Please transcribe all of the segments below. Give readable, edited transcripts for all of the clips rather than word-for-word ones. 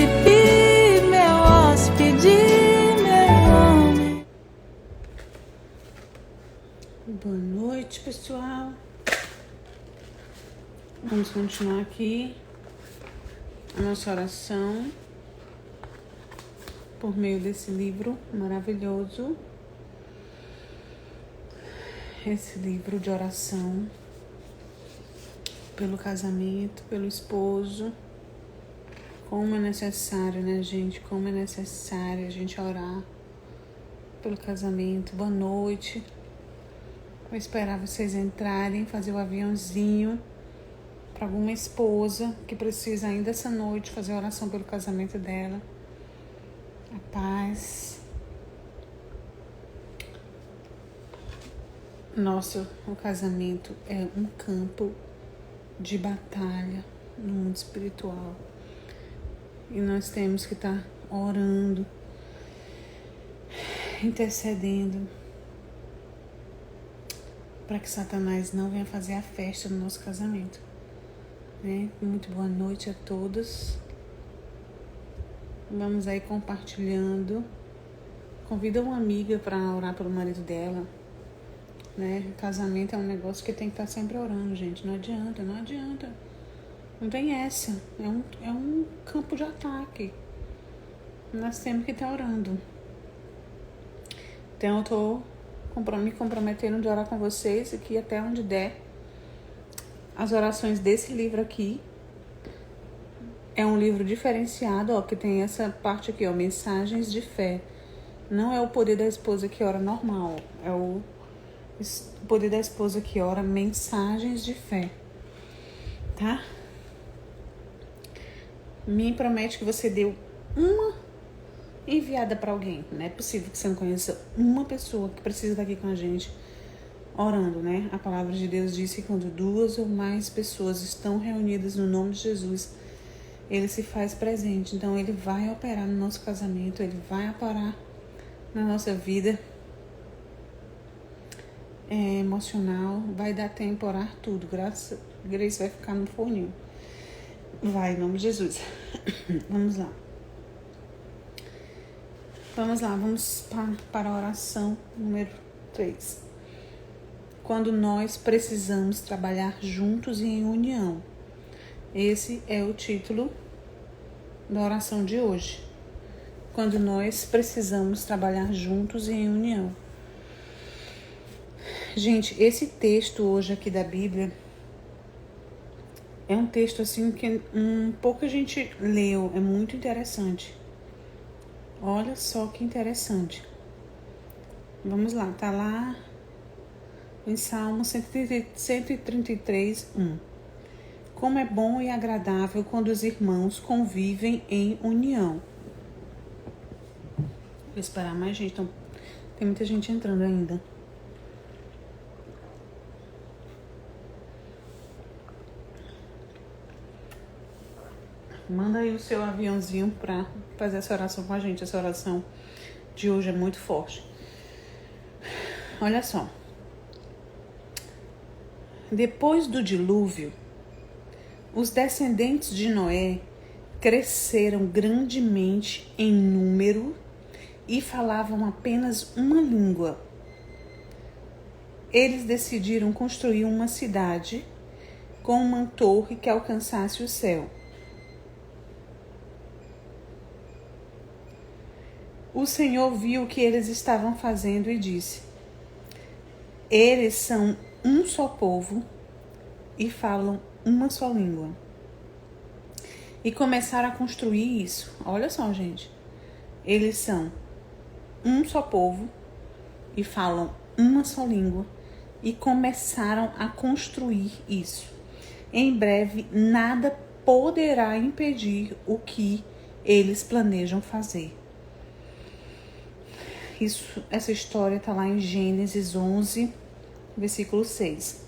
príncipe, meu hóspede, meu homem. Boa noite, pessoal. Vamos continuar aqui a nossa oração por meio desse livro maravilhoso. Esse livro de oração pelo casamento, pelo esposo. Como é necessário, né, gente? Como é necessário a gente orar pelo casamento. Boa noite. Vou esperar vocês entrarem, fazer o aviãozinho para alguma esposa que precisa ainda essa noite fazer oração pelo casamento dela. A paz. Nosso o casamento é um campo de batalha no mundo espiritual. E nós temos que estar orando, intercedendo, para que Satanás não venha fazer a festa no nosso casamento. Né? Muito boa noite a todos. Vamos aí compartilhando. Convida uma amiga para orar pelo marido dela. Né? Casamento é um negócio que tem que estar sempre orando, gente. Não adianta. Não tem essa. É um campo de ataque. Nós temos que estar orando. Então eu estou me comprometendo de orar com vocês aqui até onde der. As orações desse livro aqui é um livro diferenciado, ó, que tem essa parte aqui, ó, mensagens de fé. Não é o poder da esposa que ora normal, é o poder da esposa que ora mensagens de fé, tá? Me promete que você deu uma enviada para alguém. Não é possível que você não conheça uma pessoa que precisa estar aqui com a gente orando, né? A palavra de Deus diz que quando 2 ou mais pessoas estão reunidas no nome de Jesus, Ele se faz presente. Então Ele vai operar no nosso casamento, Ele vai operar na nossa vida emocional, vai dar tempo a orar tudo. Graça, Grace vai ficar no forninho. Vai, em nome de Jesus. Vamos lá. Vamos para a oração número 3. Quando nós precisamos trabalhar juntos e em união. Esse é o título da oração de hoje. Quando nós precisamos trabalhar juntos e em união. Gente, esse texto hoje aqui da Bíblia é um texto assim que pouca gente leu, é muito interessante. Olha só que interessante. Vamos lá, tá lá em Salmo 133, 1. Como é bom e agradável quando os irmãos convivem em união. Vou esperar mais gente, então tem muita gente entrando ainda. Manda aí o seu aviãozinho para fazer essa oração com a gente. Essa oração de hoje é muito forte. Olha só. Depois do dilúvio, os descendentes de Noé cresceram grandemente em número e falavam apenas uma língua. Eles decidiram construir uma cidade com uma torre que alcançasse o céu. O Senhor viu o que eles estavam fazendo e disse: eles são um só povo e falam uma só língua. E começaram a construir isso. Olha só, gente. Eles são um só povo e falam uma só língua e começaram a construir isso. Em breve, nada poderá impedir o que eles planejam fazer. Essa história está lá em Gênesis 11, versículo 6.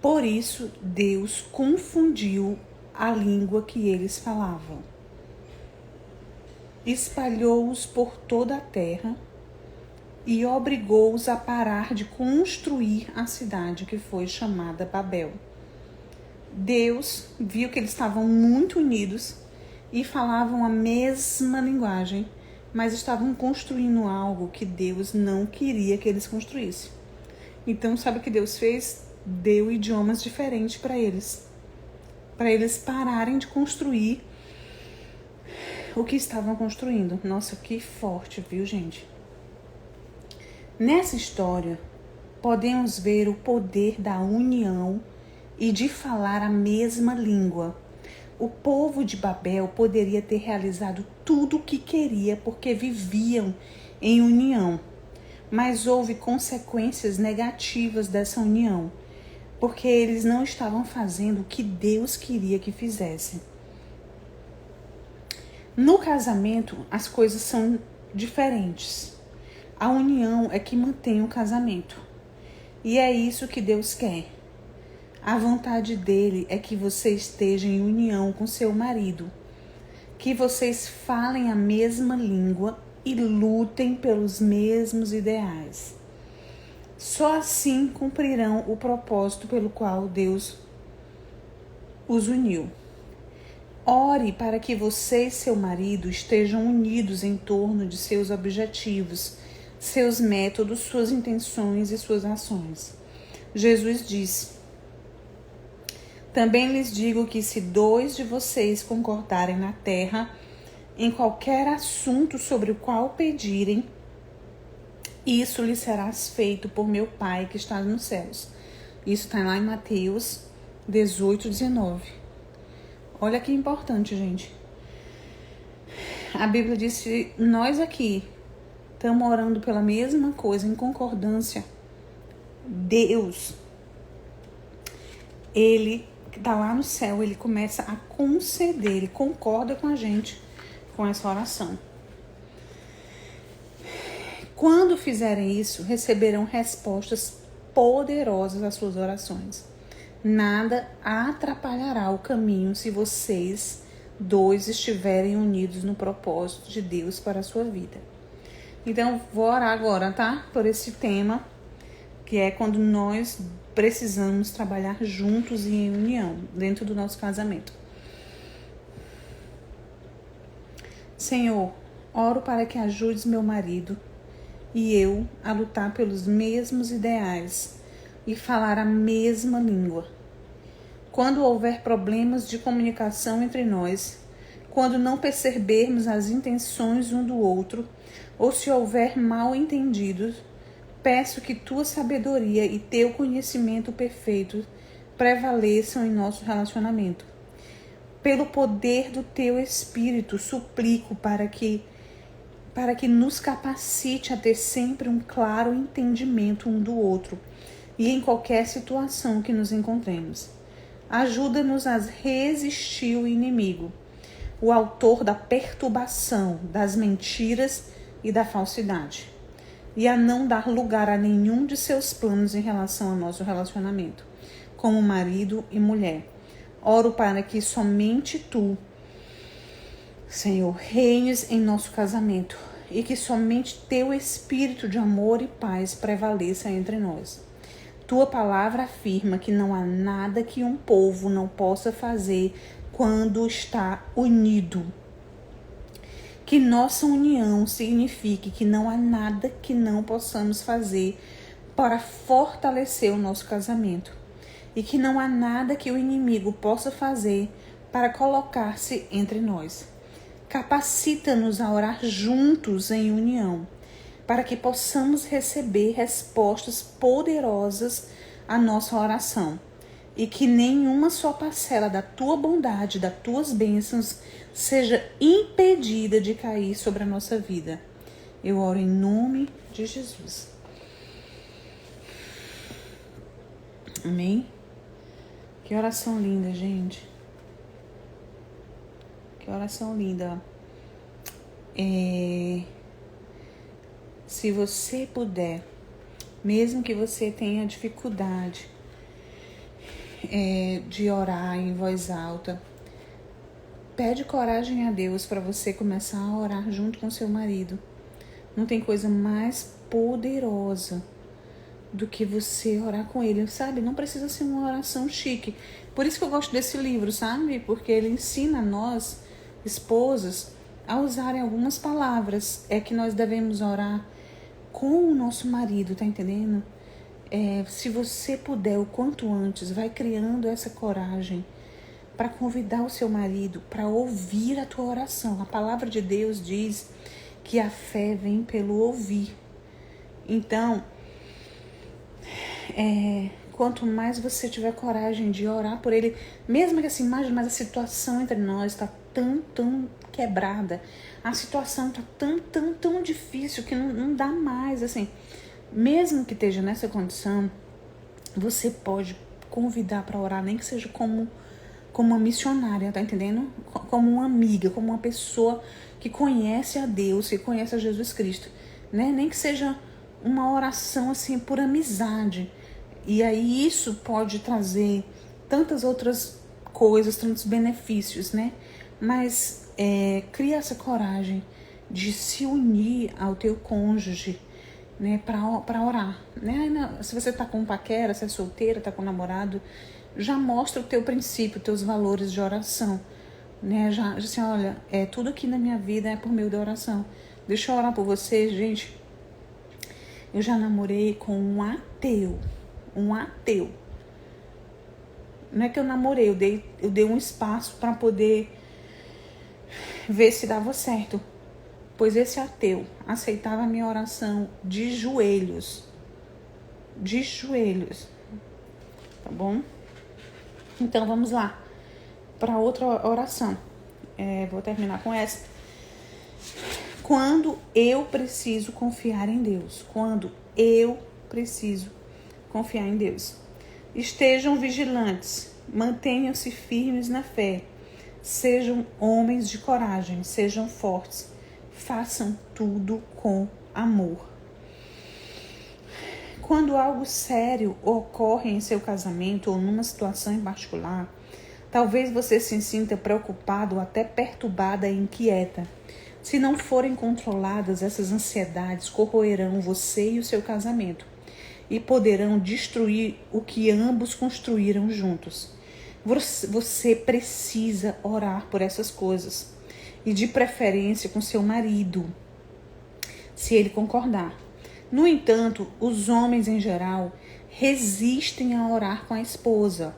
Por isso, Deus confundiu a língua que eles falavam. Espalhou-os por toda a terra e obrigou-os a parar de construir a cidade que foi chamada Babel. Deus viu que eles estavam muito unidos e falavam a mesma linguagem, mas estavam construindo algo que Deus não queria que eles construíssem. Então, sabe o que Deus fez? Deu idiomas diferentes para eles pararem de construir o que estavam construindo. Nossa, que forte, viu, gente? Nessa história, podemos ver o poder da união e de falar a mesma língua. O povo de Babel poderia ter realizado tudo o que queria porque viviam em união, mas houve consequências negativas dessa união, porque eles não estavam fazendo o que Deus queria que fizessem. No casamento, as coisas são diferentes. A união é que mantém o casamento. E é isso que Deus quer. A vontade dele é que você esteja em união com seu marido, que vocês falem a mesma língua e lutem pelos mesmos ideais. Só assim cumprirão o propósito pelo qual Deus os uniu. Ore para que você e seu marido estejam unidos em torno de seus objetivos, seus métodos, suas intenções e suas ações. Jesus disse: também lhes digo que se 2 de vocês concordarem na terra em qualquer assunto sobre o qual pedirem, isso lhes será feito por meu Pai que está nos céus. Isso está lá em Mateus 18, 19. Olha que importante, gente. A Bíblia diz que nós aqui estamos orando pela mesma coisa, em concordância. Deus, Ele está lá no céu, Ele começa a conceder, Ele concorda com a gente com essa oração. Quando fizerem isso, receberão respostas poderosas às suas orações. Nada atrapalhará o caminho se vocês 2 estiverem unidos no propósito de Deus para a sua vida. Então, vou orar agora, tá? Por esse tema, que é quando nós precisamos trabalhar juntos e em união, dentro do nosso casamento. Senhor, oro para que ajudes meu marido e eu a lutar pelos mesmos ideais e falar a mesma língua. Quando houver problemas de comunicação entre nós, quando não percebermos as intenções um do outro, ou se houver mal entendidos, peço que tua sabedoria e teu conhecimento perfeito prevaleçam em nosso relacionamento. Pelo poder do teu Espírito, suplico para que nos capacite a ter sempre um claro entendimento um do outro e em qualquer situação que nos encontremos. Ajuda-nos a resistir ao inimigo, o autor da perturbação, das mentiras e da falsidade, e a não dar lugar a nenhum de seus planos em relação ao nosso relacionamento, como marido e mulher. Oro para que somente tu, Senhor, reines em nosso casamento e que somente teu espírito de amor e paz prevaleça entre nós. Tua palavra afirma que não há nada que um povo não possa fazer quando está unido. Que nossa união signifique que não há nada que não possamos fazer para fortalecer o nosso casamento. E que não há nada que o inimigo possa fazer para colocar-se entre nós. Capacita-nos a orar juntos em união, para que possamos receber respostas poderosas à nossa oração e que nenhuma só parcela da tua bondade, das tuas bênçãos, seja impedida de cair sobre a nossa vida. Eu oro em nome de Jesus. Amém? Que oração linda, gente. Que oração linda. Se você puder, mesmo que você tenha dificuldade de orar em voz alta, pede coragem a Deus para você começar a orar junto com seu marido. Não tem coisa mais poderosa do que você orar com ele, sabe? Não precisa ser uma oração chique. Por isso que eu gosto desse livro, sabe? Porque ele ensina a nós esposas a usarem algumas palavras. É que nós devemos orar com o nosso marido, tá entendendo? Se você puder, o quanto antes, vai criando essa coragem para convidar o seu marido para ouvir a tua oração. A palavra de Deus diz que a fé vem pelo ouvir. Então, quanto mais você tiver coragem de orar por ele, mesmo que assim, mas a situação entre nós está tão quebrada, a situação está tão difícil que não dá mais, assim, mesmo que esteja nessa condição, você pode convidar para orar, nem que seja como uma missionária, tá entendendo? Como uma amiga, como uma pessoa que conhece a Deus, que conhece a Jesus Cristo, né? Nem que seja uma oração assim por amizade. E aí isso pode trazer tantas outras coisas, tantos benefícios, né? Mas cria essa coragem de se unir ao teu cônjuge, né? Para orar, né? Se você tá com paquera, se é solteira, tá com namorado, já mostra o teu princípio, teus valores de oração, né? Já assim, olha, tudo aqui na minha vida é por meio da oração. Deixa eu orar por você, gente. Eu já namorei com um ateu. Não é que eu namorei, eu dei um espaço para poder ver se dava certo. Pois esse ateu aceitava a minha oração de joelhos. Tá bom? Então vamos lá para outra oração. Vou terminar com essa. Quando eu preciso confiar em Deus. Estejam vigilantes, mantenham-se firmes na fé. Sejam homens de coragem, sejam fortes. Façam tudo com amor. Quando algo sério ocorre em seu casamento ou numa situação em particular, talvez você se sinta preocupado ou até perturbada e inquieta. Se não forem controladas, essas ansiedades corroerão você e o seu casamento e poderão destruir o que ambos construíram juntos. Você precisa orar por essas coisas e de preferência com seu marido, se ele concordar. No entanto, os homens em geral resistem a orar com a esposa,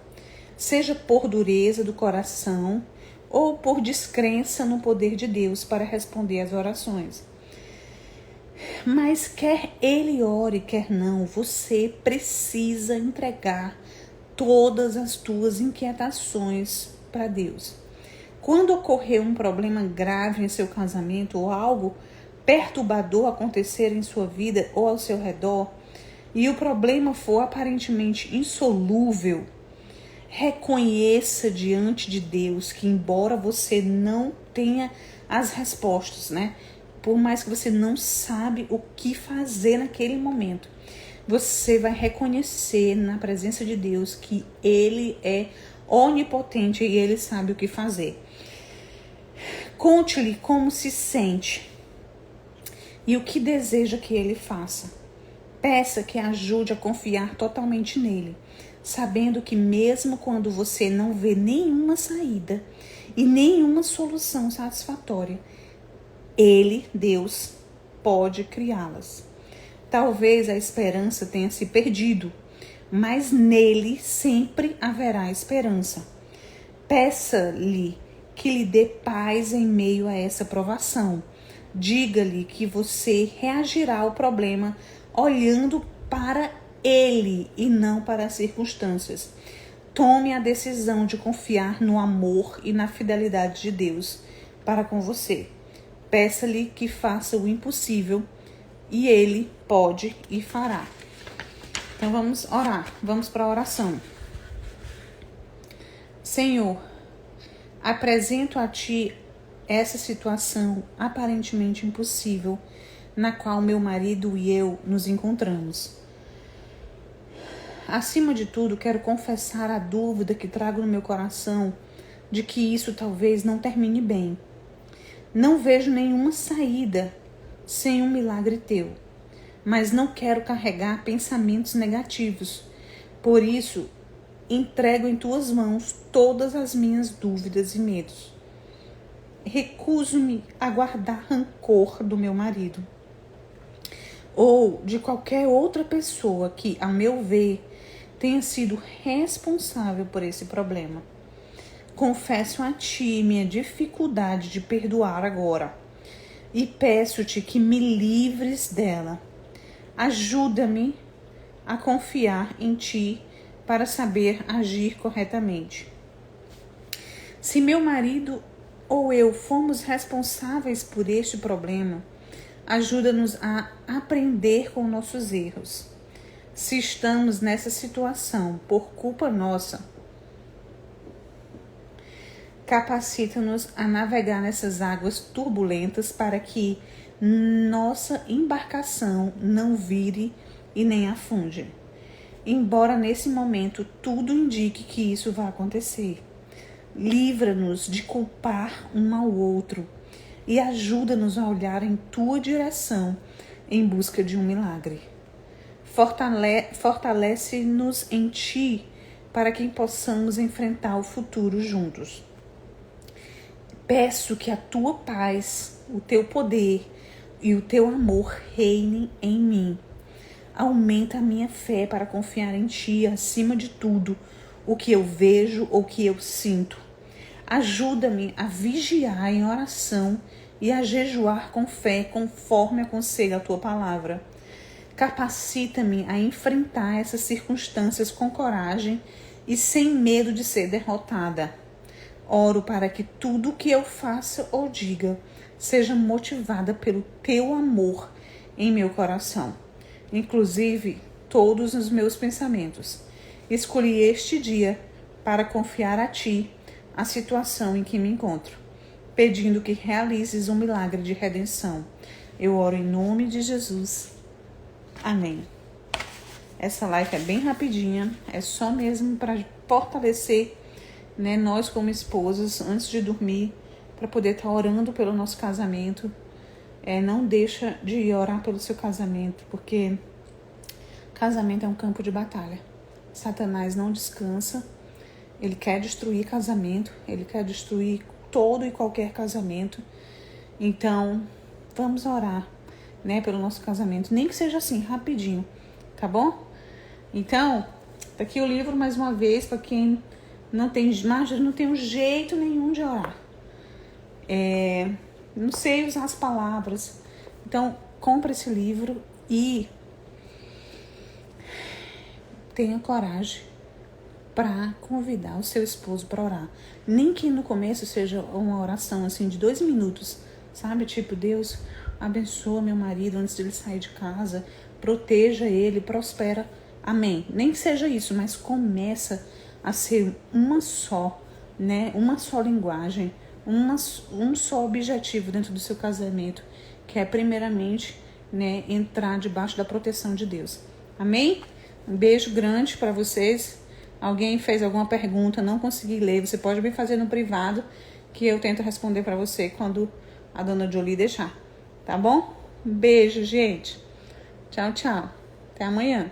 seja por dureza do coração ou por descrença no poder de Deus para responder às orações. Mas quer ele ore, quer não, você precisa entregar todas as tuas inquietações para Deus. Quando ocorrer um problema grave em seu casamento ou algo perturbador acontecer em sua vida ou ao seu redor, e o problema for aparentemente insolúvel, reconheça diante de Deus que, embora você não tenha as respostas, né? Por mais que você não sabe o que fazer naquele momento, você vai reconhecer na presença de Deus que Ele é onipotente e Ele sabe o que fazer. Conte-lhe como se sente e o que deseja que Ele faça. Peça que ajude a confiar totalmente nele, sabendo que mesmo quando você não vê nenhuma saída e nenhuma solução satisfatória, Ele, Deus, pode criá-las. Talvez a esperança tenha se perdido, mas nele sempre haverá esperança. Peça-lhe que lhe dê paz em meio a essa provação. Diga-lhe que você reagirá ao problema olhando para ele e não para as circunstâncias. Tome a decisão de confiar no amor e na fidelidade de Deus para com você. Peça-lhe que faça o impossível e ele pode e fará. Então vamos orar, vamos para a oração. Senhor, apresento a Ti essa situação aparentemente impossível na qual meu marido e eu nos encontramos. Acima de tudo, quero confessar a dúvida que trago no meu coração de que isso talvez não termine bem. Não vejo nenhuma saída sem um milagre Teu, mas não quero carregar pensamentos negativos. Por isso, entrego em Tuas mãos todas as minhas dúvidas e medos. recuso-me a guardar rancor do meu marido ou de qualquer outra pessoa que, ao meu ver, tenha sido responsável por esse problema. Confesso a ti minha dificuldade de perdoar agora e peço-te que me livres dela. Ajuda-me a confiar em ti para saber agir corretamente. Se meu marido ou eu fomos responsáveis por este problema, ajuda-nos a aprender com nossos erros. Se estamos nessa situação por culpa nossa, capacita-nos a navegar nessas águas turbulentas para que nossa embarcação não vire e nem afunde. Embora nesse momento tudo indique que isso vai acontecer. Livra-nos de culpar um ao outro e ajuda-nos a olhar em tua direção em busca de um milagre. Fortalece-nos em ti para que possamos enfrentar o futuro juntos. Peço que a tua paz, o teu poder e o teu amor reinem em mim. Aumenta a minha fé para confiar em ti acima de tudo, o que eu vejo ou que eu sinto. Ajuda-me a vigiar em oração e a jejuar com fé, conforme aconselha a tua palavra. Capacita-me a enfrentar essas circunstâncias com coragem e sem medo de ser derrotada. Oro para que tudo o que eu faça ou diga seja motivada pelo teu amor em meu coração, inclusive todos os meus pensamentos. Escolhi este dia para confiar a ti a situação em que me encontro, pedindo que realizes um milagre de redenção. Eu oro em nome de Jesus. Amém. Essa live é bem rapidinha, é só mesmo para fortalecer, né, nós como esposas, antes de dormir, para poder estar orando pelo nosso casamento. Não deixa de orar pelo seu casamento, porque casamento é um campo de batalha. Satanás não descansa. Ele quer destruir casamento, ele quer destruir todo e qualquer casamento. Então, vamos orar, né, pelo nosso casamento, nem que seja assim, rapidinho, tá bom? Então, tá aqui o livro mais uma vez, para quem não tem um jeito nenhum de orar. Não sei usar as palavras. Então, compra esse livro e tenha coragem para convidar o seu esposo para orar. Nem que no começo seja uma oração assim de 2 minutos, sabe? Tipo, Deus abençoa meu marido antes de ele sair de casa, proteja ele, prospera. Amém. Nem que seja isso, mas começa a ser uma só, né? Uma só linguagem, um só objetivo dentro do seu casamento, que é primeiramente, né, entrar debaixo da proteção de Deus. Amém? Um beijo grande para vocês. Alguém fez alguma pergunta, não consegui ler, você pode me fazer no privado, que eu tento responder para você quando a dona Jolie deixar. Tá bom? Um beijo, gente. Tchau, tchau. Até amanhã.